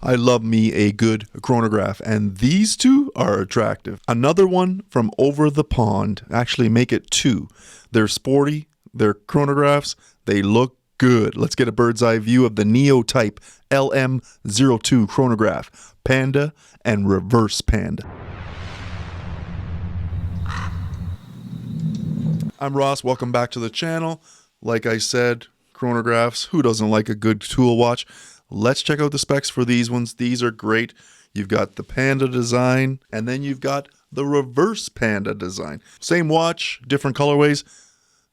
I love me a good chronograph, and these two are attractive. Another one from over the pond, actually make it two. They're sporty, they're chronographs, they look good. Let's get a bird's eye view of the NEOTYPE LM02 Chronograph Panda and Reverse Panda. I'm Ross, welcome back to the channel. Like I said, chronographs, who doesn't like a good tool watch? Let's check out the specs for these ones. These are great. You've got the Panda design, and then you've got the Reverse Panda design. Same watch, different colorways.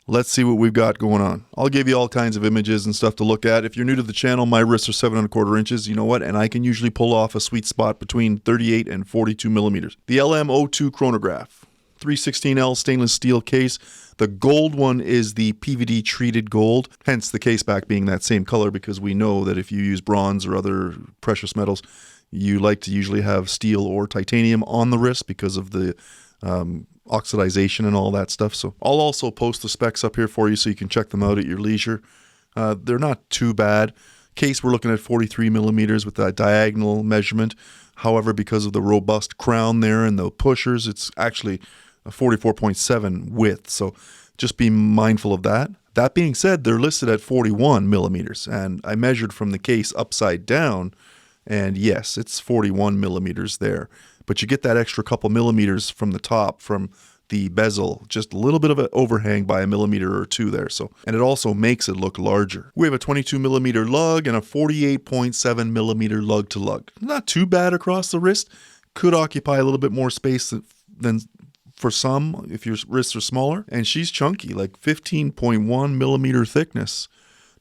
Let's see what we've got going on. I'll give you all kinds of images and stuff to look at. If you're new to the channel, my wrists are 7¼ inches, you know what? And I can usually pull off a sweet spot between 38 and 42 millimeters. The LM02 Chronograph, 316L stainless steel case. The gold one is the PVD treated gold, hence the case back being that same color, because we know that if you use bronze or other precious metals, you like to usually have steel or titanium on the wrist because of the oxidization and all that stuff. So I'll also post the specs up here for you so you can check them out at your leisure. They're not too bad. Case, we're looking at 43 millimeters with that diagonal measurement. However, because of the robust crown there and the pushers, it's actually a 44.7 width. So just be mindful of that. That being said, they're listed at 41 millimeters, and I measured from the case upside down, and yes, it's 41 millimeters there. But you get that extra couple millimeters from the top, from the bezel, just a little bit of an overhang by a millimeter or two there. So, and it also makes it look larger. We have a 22 millimeter lug and a 48.7 millimeter lug to lug. Not too bad across the wrist. Could occupy a little bit more space than for some if your wrists are smaller. And she's chunky, like 15.1 millimeter thickness.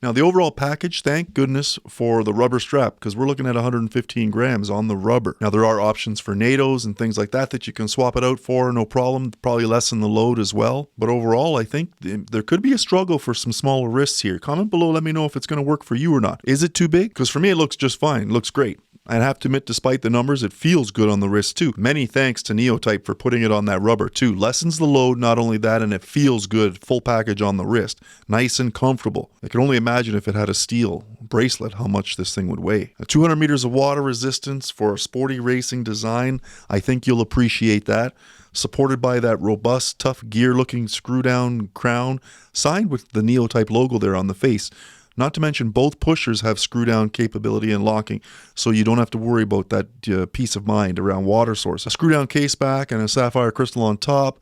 Now the overall package, thank goodness for the rubber strap, because we're looking at 115 grams on the rubber. Now there are options for NATOs and things like that you can swap it out for, no problem. Probably lessen the load as well. But overall, I think there could be a struggle for some smaller wrists here. Comment below, let me know if it's going to work for you or not. Is it too big? Because for me, it looks just fine. It looks great. I have to admit, despite the numbers, it feels good on the wrist too. Many thanks to NEOTYPE for putting it on that rubber too. Lessens the load, not only that, and it feels good, full package on the wrist. Nice and comfortable. I can only imagine if it had a steel bracelet, how much this thing would weigh. 200 meters of water resistance for a sporty racing design. I think you'll appreciate that. Supported by that robust, tough gear-looking screw-down crown, signed with the NEOTYPE logo there on the face. Not to mention both pushers have screw-down capability and locking, so you don't have to worry about that peace of mind around water source. A screw-down case back and a sapphire crystal on top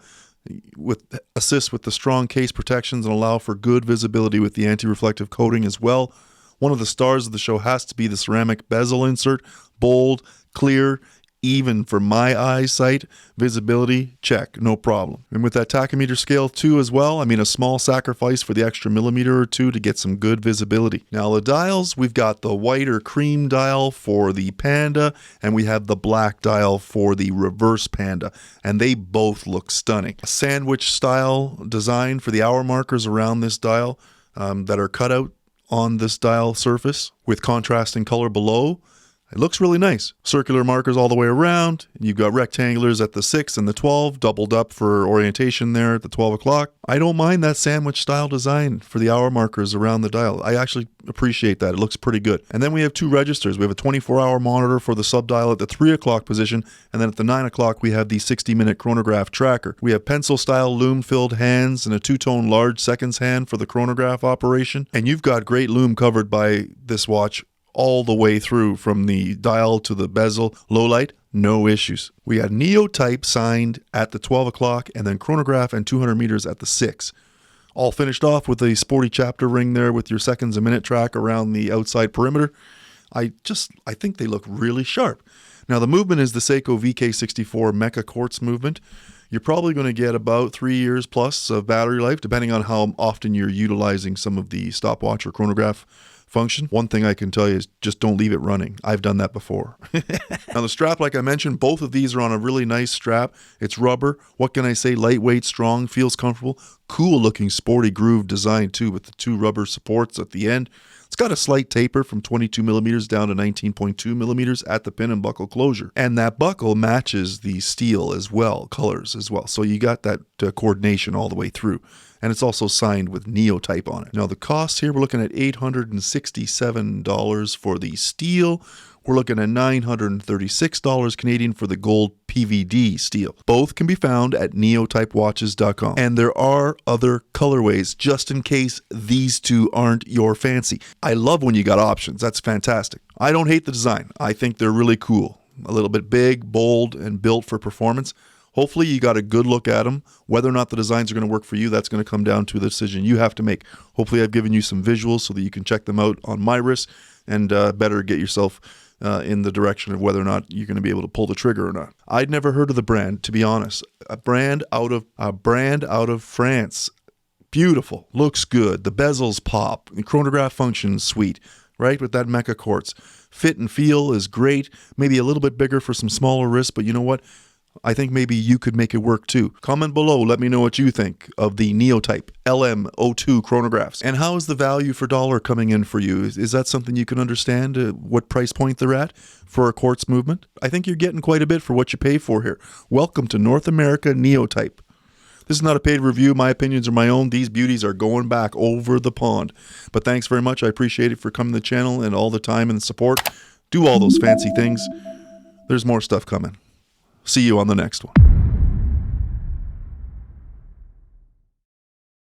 assists with the strong case protections and allow for good visibility with the anti-reflective coating as well. One of the stars of the show has to be the ceramic bezel insert. Bold, clear, even for my eyesight. Visibility, check, no problem. And with that tachymeter scale too as well, I mean, a small sacrifice for the extra millimeter or two to get some good visibility. Now the dials, we've got the white or cream dial for the Panda, and we have the black dial for the Reverse Panda, and they both look stunning. A sandwich style design for the hour markers around this dial that are cut out on this dial surface with contrasting color below. It looks really nice. Circular markers all the way around. You've got rectangulars at the 6 and the 12, doubled up for orientation there at the 12 o'clock. I don't mind that sandwich style design for the hour markers around the dial. I actually appreciate that. It looks pretty good. And then we have two registers. We have a 24-hour monitor for the sub-dial at the 3 o'clock position, and then at the 9 o'clock we have the 60-minute chronograph tracker. We have pencil-style loom-filled hands and a two-tone large seconds hand for the chronograph operation. And you've got great loom covered by this watch all the way through, from the dial to the bezel. Low light, no issues. We had NEOTYPE signed at the 12 o'clock, and then chronograph and 200 meters at the 6. All finished off with a sporty chapter ring there with your seconds a minute track around the outside perimeter. I think they look really sharp. Now the movement is the Seiko VK64 Mecha Quartz movement. You're probably going to get about 3 years plus of battery life, depending on how often you're utilizing some of the stopwatch or chronograph function. One thing I can tell you is just don't leave it running. I've done that before. Now the strap, like I mentioned, both of these are on a really nice strap. It's rubber. What can I say? Lightweight, strong, feels comfortable. Cool looking sporty groove design too, with the two rubber supports at the end. It's got a slight taper from 22 millimeters down to 19.2 millimeters at the pin and buckle closure. And that buckle matches the steel as well, colors as well. So you got that coordination all the way through. And it's also signed with NEOTYPE on it. Now the costs here, we're looking at $867 for the steel. we're looking at $936 Canadian for the gold PVD steel. Both can be found at neotypewatches.com. And there are other colorways just in case these two aren't your fancy. I love when you got options. That's fantastic. I don't hate the design. I think they're really cool. A little bit big, bold, and built for performance. Hopefully you got a good look at them. Whether or not the designs are going to work for you, that's going to come down to the decision you have to make. Hopefully I've given you some visuals so that you can check them out on my wrist and better get yourself in the direction of whether or not you're going to be able to pull the trigger or not. I'd never heard of the brand, to be honest. A brand out of France. Beautiful. Looks good. The bezels pop. The chronograph functions sweet, right? With that mecha quartz. Fit and feel is great. Maybe a little bit bigger for some smaller wrists, but you know what? I think maybe you could make it work too. Comment below, let me know what you think of the NEOTYPE LM02 chronographs. And how is the value for dollar coming in for you? Is that something you can understand, what price point they're at for a quartz movement? I think you're getting quite a bit for what you pay for here. Welcome to North America NEOTYPE. This is not a paid review. My opinions are my own. These beauties are going back over the pond. But thanks very much. I appreciate it for coming to the channel and all the time and support. Do all those fancy things. There's more stuff coming. See you on the next one.